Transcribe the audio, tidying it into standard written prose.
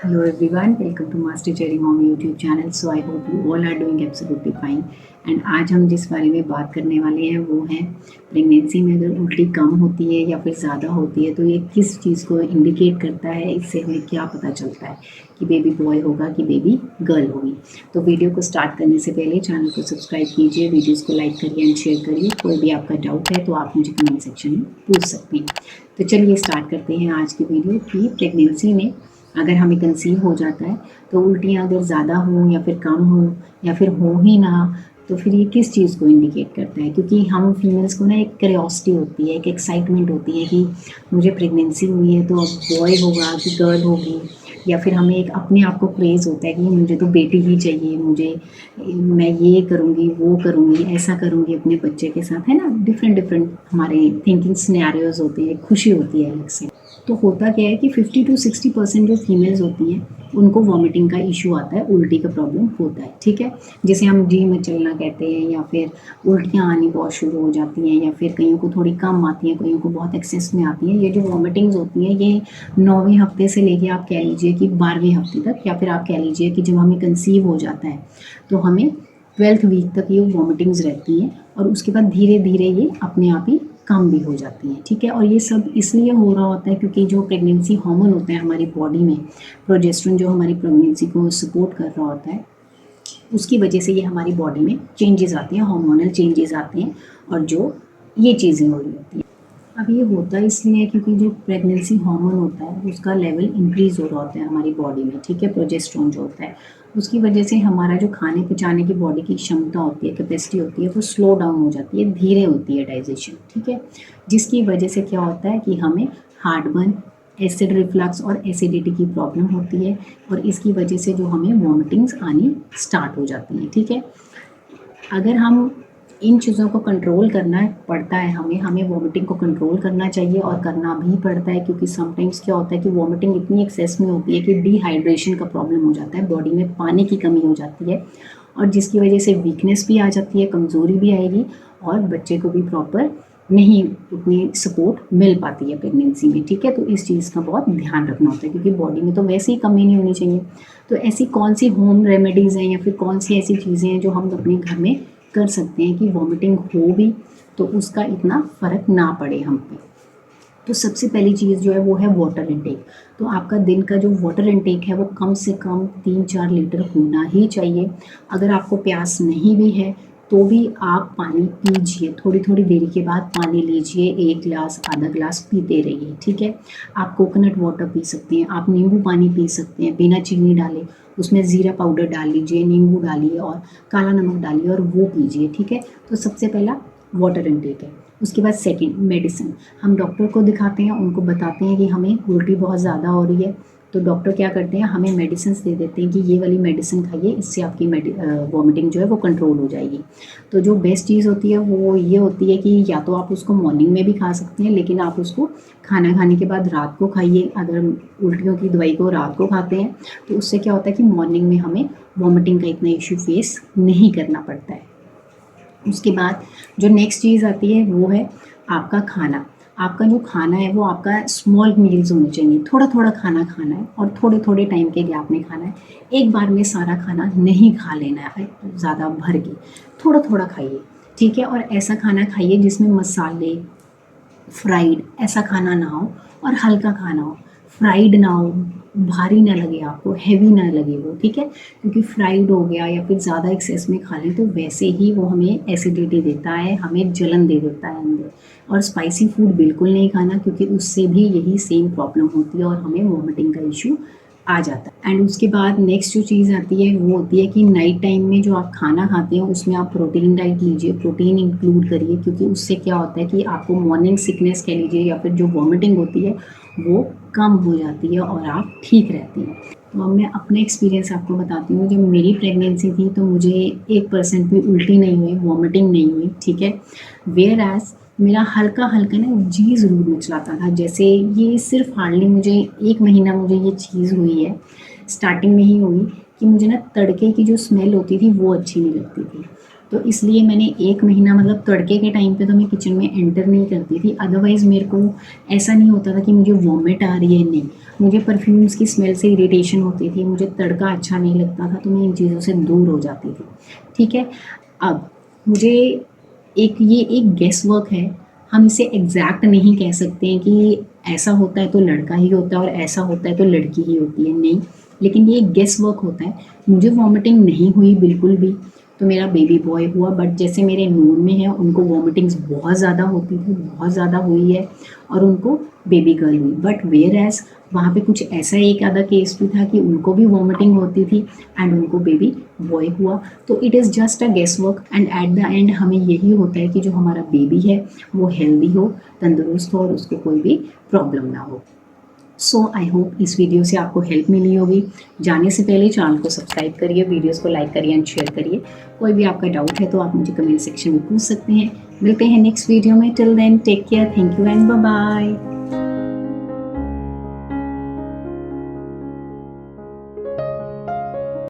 Hello everyone, welcome to Master Cherry Mom YouTube channel. So I hope you all are doing absolutely fine. And आज हम जिस बारे में बात करने वाले हैं वो है प्रेगनेंसी में अगर उल्टी कम होती है या फिर ज़्यादा होती है तो ये किस चीज़ को इंडिकेट करता है, इससे हमें क्या पता चलता है कि बेबी बॉय होगा कि बेबी गर्ल होगी। तो वीडियो को स्टार्ट करने से पहले चैनल को सब्सक्राइब कीजिए, वीडियोज़ को लाइक करिए एंड शेयर करिए। कोई भी आपका डाउट है तो आप मुझे कमेंट सेक्शन में पूछ सकते हैं। तो चलिए स्टार्ट करते हैं आज की वीडियो की प्रेगनेंसी में अगर हमें कंसीव हो जाता है तो उल्टियाँ अगर ज़्यादा हों या फिर कम हों या फिर हो ही ना, तो फिर ये किस चीज़ को इंडिकेट करता है। क्योंकि हम फीमेल्स को ना एक क्यूरियोसिटी होती है, एक एक्साइटमेंट होती है कि मुझे प्रेगनेंसी हुई है तो अब बॉय होगा कि गर्ल होगी, या फिर हमें एक अपने आप को क्रेज़ होता है कि मुझे तो बेटी ही चाहिए, मैं ये करूँगी वो करूँगी ऐसा करूँगी अपने बच्चे के साथ, है ना। डिफरेंट डिफरेंट हमारे थिंकिंग सिनेरियोज होते हैं, खुशी होती है अलग से। तो होता क्या है कि 50 to 60% जो फीमेल्स होती हैं उनको वॉमिटिंग का इशू आता है, उल्टी का प्रॉब्लम होता है, ठीक है। जिसे हम जी में चलना कहते हैं, या फिर उल्टियाँ आनी बहुत शुरू हो जाती हैं, या फिर कईयों को थोड़ी कम आती हैं, कईयों को बहुत एक्सेस में आती हैं। ये जो वॉमिटिंग्स होती हैं ये 9वें हफ्ते से लेके आप कह लीजिए कि 12वें हफ्ते तक, या फिर आप कह लीजिए कि जब हमें कंसीव हो जाता है तो हमें 12th वीक तक ये वॉमिटिंग्स रहती हैं, और उसके बाद धीरे धीरे ये अपने आप ही कम भी हो जाती हैं, ठीक है। और ये सब इसलिए हो रहा होता है क्योंकि जो प्रेगनेंसी हार्मोन होते हैं हमारी बॉडी में, प्रोजेस्टेरोन जो हमारी प्रेगनेंसी को सपोर्ट कर रहा होता है, उसकी वजह से ये हमारी बॉडी में चेंजेस आते हैं, हार्मोनल चेंजेस आते हैं, और जो ये चीज़ें हो रही होती हैं। अब ये होता इसलिए है क्योंकि जो प्रेगनेंसी हार्मोन होता है उसका लेवल इंक्रीज़ हो रहा होता है हमारी बॉडी में, ठीक है। प्रोजेस्टेरोन जो होता है उसकी वजह से हमारा जो खाने पचाने की बॉडी की क्षमता होती है, कैपेसिटी होती है, वो स्लो डाउन हो जाती है, धीरे होती है डाइजेशन, ठीक है। जिसकी वजह से क्या होता है कि हमें हार्टबर्न, एसिड रिफ्लक्स और एसिडिटी की प्रॉब्लम होती है, और इसकी वजह से जो हमें वॉमिटिंग्स आनी स्टार्ट हो जाती हैं, ठीक है। अगर हम इन चीज़ों को कंट्रोल करना पड़ता है, हमें वॉमिटिंग को कंट्रोल करना चाहिए और करना भी पड़ता है, क्योंकि समटाइम्स क्या होता है कि वॉमिटिंग इतनी एक्सेस में होती है कि डिहाइड्रेशन का प्रॉब्लम हो जाता है, बॉडी में पानी की कमी हो जाती है, और जिसकी वजह से वीकनेस भी आ जाती है, कमज़ोरी भी आएगी, और बच्चे को भी प्रॉपर नहीं उतनी सपोर्ट मिल पाती है प्रेगनेंसी में, ठीक है। तो इस चीज़ का बहुत ध्यान रखना होता है क्योंकि बॉडी में तो वैसे ही कमी नहीं होनी चाहिए। तो ऐसी कौन सी होम रेमेडीज़ हैं या फिर कौन सी ऐसी चीज़ें हैं जो हम अपने घर में कर सकते हैं कि वॉमिटिंग हो भी तो उसका इतना फ़र्क ना पड़े हम पे। तो सबसे पहली चीज़ जो है वो है वाटर इनटेक। तो आपका दिन का जो वाटर इनटेक है वो कम से कम 3-4 लीटर होना ही चाहिए। अगर आपको प्यास नहीं भी है तो भी आप पानी पीजिए, थोड़ी थोड़ी देरी के बाद पानी लीजिए, 1 गिलास आधा गिलास पीते रहिए, ठीक है। आप कोकोनट वाटर पी सकते हैं, आप नींबू पानी पी सकते हैं बिना चीनी डाले, उसमें ज़ीरा पाउडर डाल लीजिए, नींबू डालिए और काला नमक डालिए और वो पीजिए, ठीक है। तो सबसे पहला वाटर इनटेक है। उसके बाद सेकंड मेडिसिन, हम डॉक्टर को दिखाते हैं, उनको बताते हैं कि हमें उल्टी बहुत ज़्यादा हो रही है, तो डॉक्टर क्या करते हैं हमें मेडिसिन दे देते हैं कि ये वाली मेडिसिन खाइए, इससे आपकी वॉमिटिंग जो है वो कंट्रोल हो जाएगी। तो जो बेस्ट चीज़ होती है वो ये होती है कि या तो आप उसको मॉर्निंग में भी खा सकते हैं, लेकिन आप उसको खाना खाने के बाद रात को खाइए। अगर उल्टियों की दवाई को रात को खाते हैं तो उससे क्या होता है कि मॉर्निंग में हमें वॉमिटिंग का इतना इशू फेस नहीं करना पड़ता है। उसके बाद जो नेक्स्ट चीज़ आती है वो है आपका खाना। आपका जो खाना है वो आपका स्मॉल मील्स होने चाहिए, थोड़ा थोड़ा खाना खाना है और थोड़े थोड़े टाइम के गैप में खाना है। एक बार में सारा खाना नहीं खा लेना है ज़्यादा भर के, थोड़ा थोड़ा खाइए, ठीक है। और ऐसा खाना खाइए जिसमें मसाले, फ्राइड ऐसा खाना ना हो, और हल्का खाना हो, फ्राइड ना हो, भारी ना लगे आपको, हैवी ना लगे वो, ठीक है। क्योंकि फ्राइड हो गया या फिर ज़्यादा एक्सेस में खा लें तो वैसे ही वो हमें एसिडिटी देता है, हमें जलन दे देता है अंदर। और स्पाइसी फूड बिल्कुल नहीं खाना क्योंकि उससे भी यही सेम प्रॉब्लम होती है और हमें वॉमिटिंग का इशू आ जाता है। एंड उसके बाद नेक्स्ट जो चीज़ आती है वो होती है कि नाइट टाइम में जो आप खाना खाते हैं उसमें आप प्रोटीन डाइट लीजिए, प्रोटीन इंक्लूड करिए, क्योंकि उससे क्या होता है कि आपको मॉर्निंग सिकनेस कह लीजिए या फिर जो वॉमिटिंग होती है वो कम हो जाती है और आप ठीक रहती हैं। तो अब मैं अपने एक्सपीरियंस आपको बताती हूँ। जब मेरी प्रेगनेंसी थी तो मुझे 1% भी उल्टी नहीं हुई, वॉमिटिंग नहीं हुई, ठीक है। वेयर एज मेरा हल्का हल्का ना जी ज़रूर मचलाता था, जैसे ये सिर्फ हार्डली मुझे 1 महीना मुझे ये चीज़ हुई है, स्टार्टिंग में ही हुई कि मुझे ना तड़के की जो स्मेल होती थी वो अच्छी नहीं लगती थी। तो इसलिए मैंने 1 महीना मतलब तड़के के टाइम पे तो मैं किचन में एंटर नहीं करती थी। अदरवाइज़ मेरे को ऐसा नहीं होता था कि मुझे वॉमिट आ रही है, नहीं। मुझे परफ्यूम्स की स्मेल से इरिटेशन होती थी, मुझे तड़का अच्छा नहीं लगता था, तो मैं इन चीज़ों से दूर हो जाती थी। ठीक है? अब मुझे ये एक गेस वर्क है, हम इसे एग्जैक्ट नहीं कह सकते हैं कि ऐसा होता है तो लड़का ही होता है और ऐसा होता है तो लड़की ही होती है, नहीं। लेकिन ये एक गेस वर्क होता है। मुझे वॉमिटिंग नहीं हुई बिल्कुल भी, तो मेरा बेबी बॉय हुआ। बट जैसे मेरे नून में है, उनको वॉमिटिंग्स बहुत ज़्यादा होती थी, बहुत ज़्यादा हुई है, और उनको बेबी गर्ल हुई। बट वेयर एज वहाँ पे कुछ ऐसा एक आधा केस भी था कि उनको भी वॉमिटिंग होती थी एंड उनको बेबी बॉय हुआ। तो it is just a guess work, and at the end हमें यही होता है कि जो हमारा बेबी है वो हेल्दी हो, तंदुरुस्त हो और उसको कोई भी प्रॉब्लम ना हो। सो आई होप इस वीडियो से आपको हेल्प मिली होगी। जाने से पहले चैनल को सब्सक्राइब करिए, वीडियोस को लाइक करिए एंड शेयर करिए। कोई भी आपका डाउट है तो आप मुझे कमेंट सेक्शन में पूछ सकते हैं। मिलते हैं नेक्स्ट वीडियो में। Till then take care, thank you and bye bye.